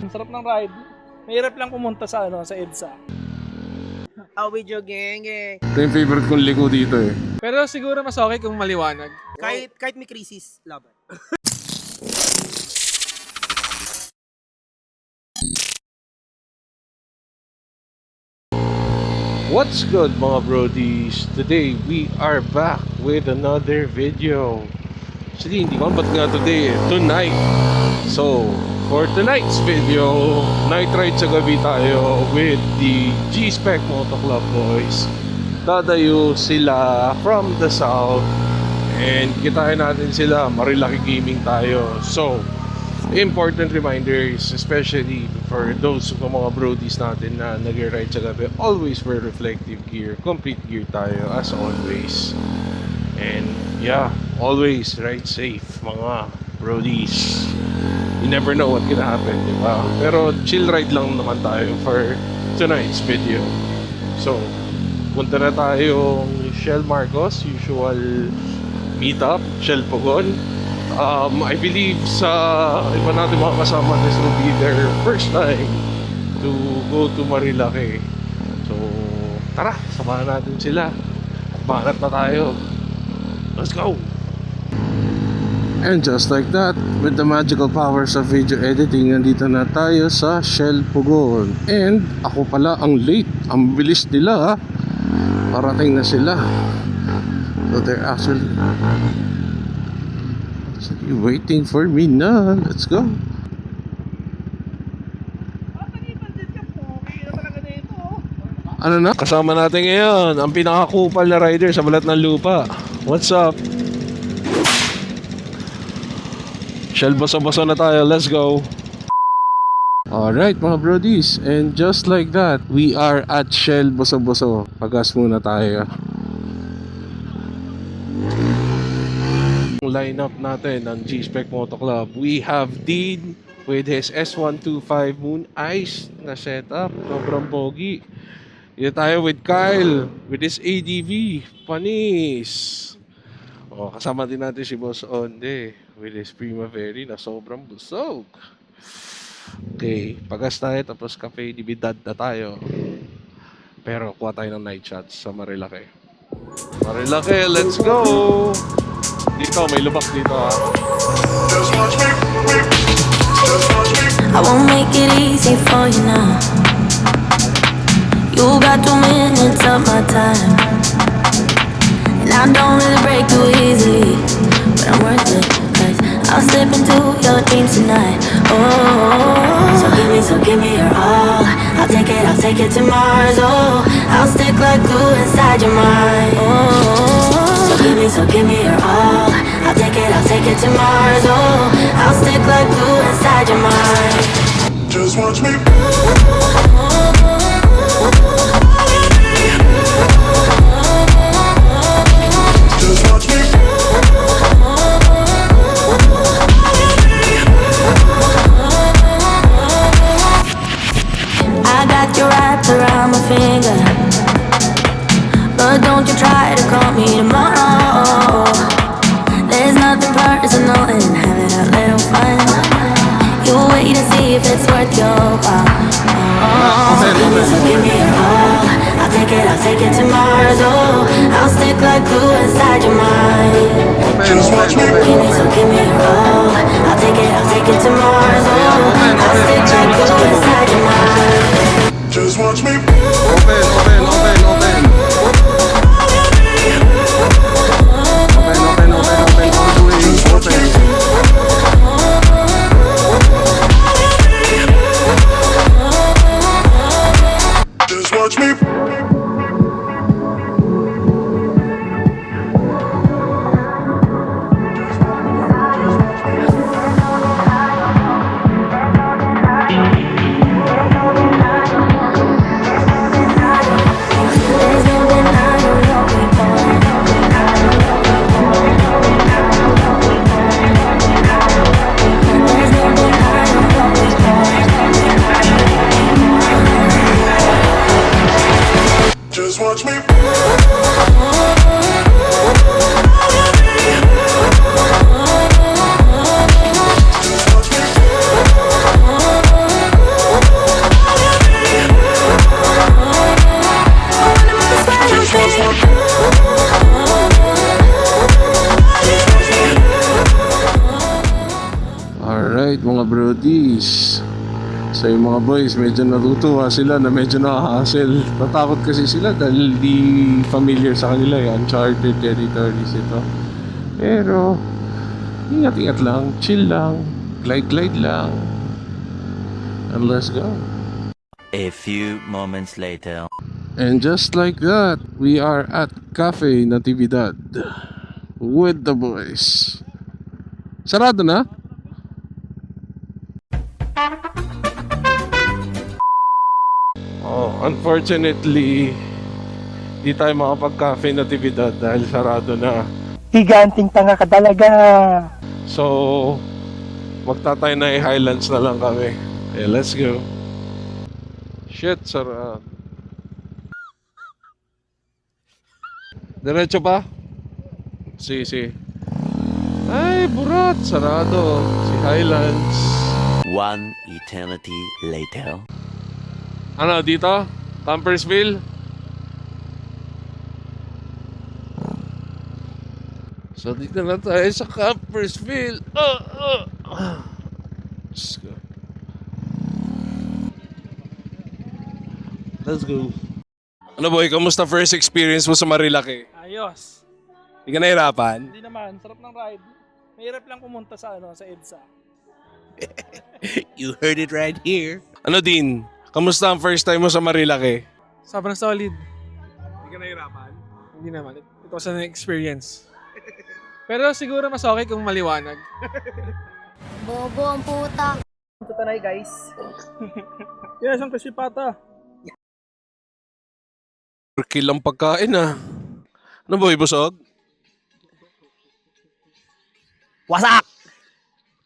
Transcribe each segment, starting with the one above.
Ang sarap ng ride. Mahirap lang pumunta sa sa EDSA. Video gang. Ito yung favorite kong liko dito eh. Pero siguro mas okay kung maliwanag. Kahit may krisis, laban. What's good mga brodies? Today we are back with another video. Actually hindi ko alam ba't nga today eh. Tonight. So for tonight's video, night ride sa gabi tayo with the G-Spec Moto Club boys. Dadayo sila from the south and kitain natin sila. Marilaki gaming tayo. So important reminders, especially for those mga brodies natin na nag-ride sa gabi, always wear reflective gear, complete gear tayo as always. And yeah, always ride safe mga brodies. You never know what can happen, di ba? Pero chill ride lang naman tayo for tonight's video. So punta na tayong Shell Marcos, usual meetup, Shell Pugon. I believe sa iba natin mga kasama, this will be their first time to go to Marilaki. So tara, samahan natin sila. Banat na tayo. Let's go! And just like that, with the magical powers of video editing, nandito na tayo sa Shell Pugon. And ako pala ang late. Ang bilis nila ha. Parating na sila. So they're actually waiting for me na. Let's go. Ano na? Kasama natin ngayon ang pinakakupal na rider sa balat ng lupa. What's up? Shell boso-boso na tayo. Let's go. Alright mga brodies, and just like that, we are at Shell boso-boso. Pagas muna tayo. Lineup natin ng G-Spec Moto Club. We have Dean with his S125 Moon Ice na setup. Sobrang pogi. Dito tayo with Kyle with his ADV. Panis. Kasama din natin si Boss Onde with his Primavera na sobrang busog. Okay, pagas tayo tapos cafe dibidad na tayo. Pero kuha tayo ng night shots sa Marilaki. Marilaki, let's go! Dito, may lubak dito ha. I won't make it easy for you now. You got 2 minutes of my time, and I don't really break too easily, but I'm worth it, 'cause I'll slip into your dreams tonight. Oh, so give me your all. I'll take it to Mars. Oh, I'll stick like glue inside your mind. Oh, so give me your all. I'll take it to Mars. Oh, I'll stick like glue inside your mind. Just watch me. Just watch me. I got you wrapped around my finger, but don't you try to call me tomorrow. There's nothing personal in having a little fun. You wait and see if it's worth your while. So give me your all. I'll take it to Mars. Oh, I'll stick like glue inside your mind. Just watch me. Give me your all. I'll take it to Mars. Oh, I'll stick like glue inside your mind. Just watch me. Open. All the way. Just watch me. There's no denying what we want. There's no denying what we want. Just watch me. So yung mga boys, medyo natutuwa sila na medyo nakaka-hassle. Natakot kasi sila dahil di familiar sa kanila yung uncharted territories ito. Pero, ingat-ingat lang, chill lang, glide-glide lang. And let's go. A few moments later. And just like that, we are at Cafe Natividad with the boys. Sarado na? Oh, unfortunately, di tayo makapag-Cafe Natividad dahil sarado na. Higanting tanga ka talaga. So, magtatay na Highlands na lang kami. Okay, let's go. Shit, sarado. Diretso pa? Si. Ay, burat. Sarado. Si Highlands. One eternity later. Ano, dito? Campersville? So, dito na tayo sa Campersville. Let's go. Let's go. Ano boy, kamusta first experience mo sa Marilaki? Ayos. Hindi ka nahirapan? Hindi naman, sarap ng ride. Mahirap lang pumunta sa sa EDSA. You heard it right here. Ano din? Kamusta ang first time mo sa Marilaki? Sobrang solid. Hindi ka nahirapan? Hindi naman. It was an experience. Pero siguro mas okay kung maliwanag. Bobo ang puta. Ito tanay guys. Yes, ang kasipata. Per kill ang pagkain ah. Ano boy, busog? Wasak!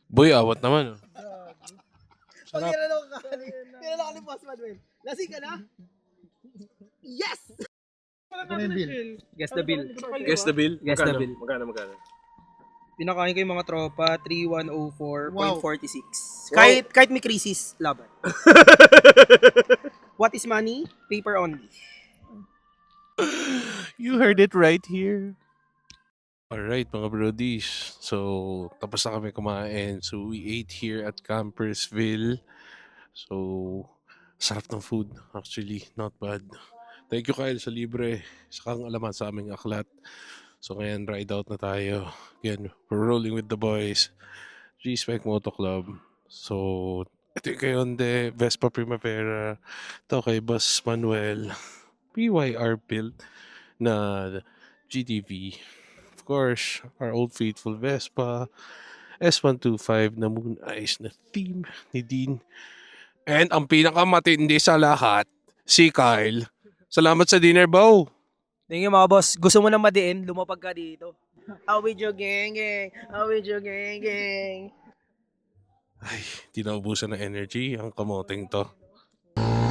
Boy, awat naman. Pag tinanong ka ni Boss Manuel. Lasing ka na? Yes! Guess the bill. Guess the bill? Guess the bill. Magkano? Pinakain ko yung mga tropa, 3104.46. Kahit may crisis, laban. What is money? Paper only. You heard it right here. Alright mga brodies. So, tapos na kami kumain. So, we ate here at Campersville. So, sarap ng food. Actually, not bad. Thank you Kyle sa libre. Sa kang alaman sa aming aklat. So, ngayon, ride out na tayo. Again, we're rolling with the boys. G-Spec Moto Club. So, ito yung kay Hyundai, Vespa Primavera. Ito kay Boss Manuel. PYR build na GTV. Of course, our old faithful Vespa. S125 na Moon Eyes na theme ni Dean. And ang pinakamatindi sa lahat, si Kyle. Salamat sa dinner, Bow. Thank you mga boss. Gusto mo na madiin, lumapag ka dito. Awid your gang gang. Awid your gang gang. Ay, di naubusan ng energy ang kamoteng to.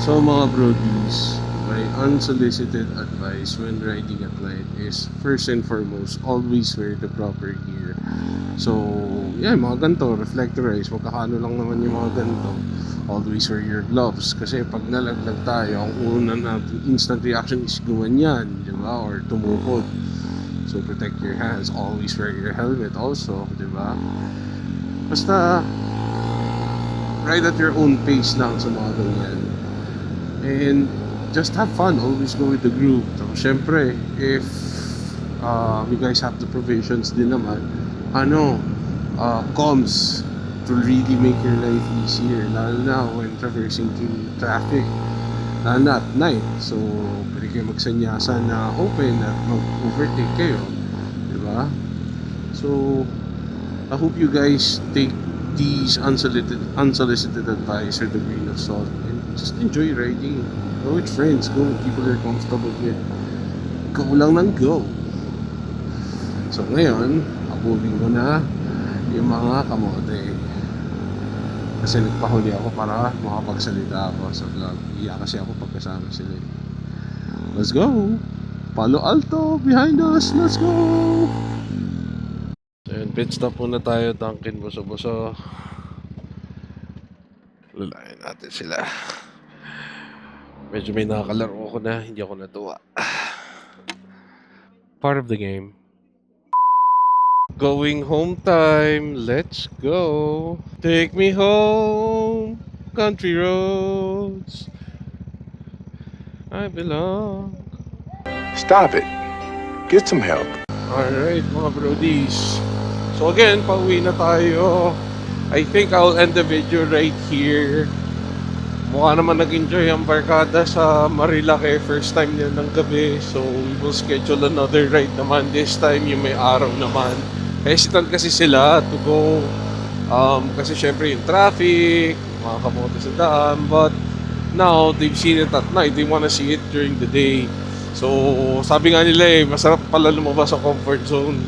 So mga brodies, my unsolicited advice when riding at night is first and foremost, always wear the proper gear. So, yeah, mga ganito, reflectorize, magkakano lang naman yung mga ganito. Always wear your gloves kasi pag nalaglag tayo, ang una natin instant reaction is gumanyan, di ba? Or tumukod. So, protect your hands. Always wear your helmet also, di ba? Basta, ride at your own pace lang sa mga ganyan. And just have fun, always go with the group. So, syempre, if you guys have the provisions din naman, comms to really make your life easier, lalo na when traversing through traffic, lalo na at night. So, pwede kayo magsanyasan na open at mag-overtake kayo, di ba? So, I hope you guys take these unsolicited advice or the grain of salt and just enjoy riding. Go with friends, go with people you're comfortable with. Go lang ng go. So ngayon, abubing ko na yung mga kamote. Kasi nagpahuli ako para makapagsalita ako sa vlog. Iya kasi ako pagkasama sila. Let's go! Palo Alto behind us! Let's go! So yun, pit stop muna tayo. Dunkin buso-buso. Lulayan natin sila. Medyo may nakakalaro ko na. Hindi ako natuwa. Part of the game. Going home time. Let's go. Take me home. country roads. I belong. Stop it. Get some help. Alright, mga brodies. So again, pauwi na tayo. I think I'll end the video right here. Mukha naman nag-enjoy ang barkada sa Marilake. First time nila ng gabi. So we will schedule another ride naman. This time yung may araw naman. Hesitant kasi sila to go. Kasi syempre yung traffic, mga kamote sa daan. But now, they've seen it at night. They wanna see it during the day. So sabi nga nila masarap pala lumabas sa comfort zone.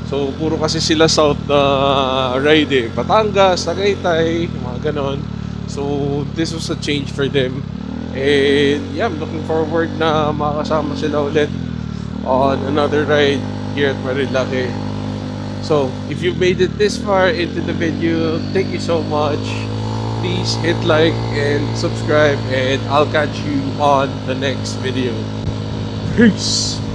So puro kasi sila south ride Batangas, Tagaytay, mga ganon. So this was a change for them. And yeah, I'm looking forward na makasama sila ulit on another ride here at Marilake. So if you've made it this far into the video, thank you so much. Please hit like and subscribe, and I'll catch you on the next video. Peace!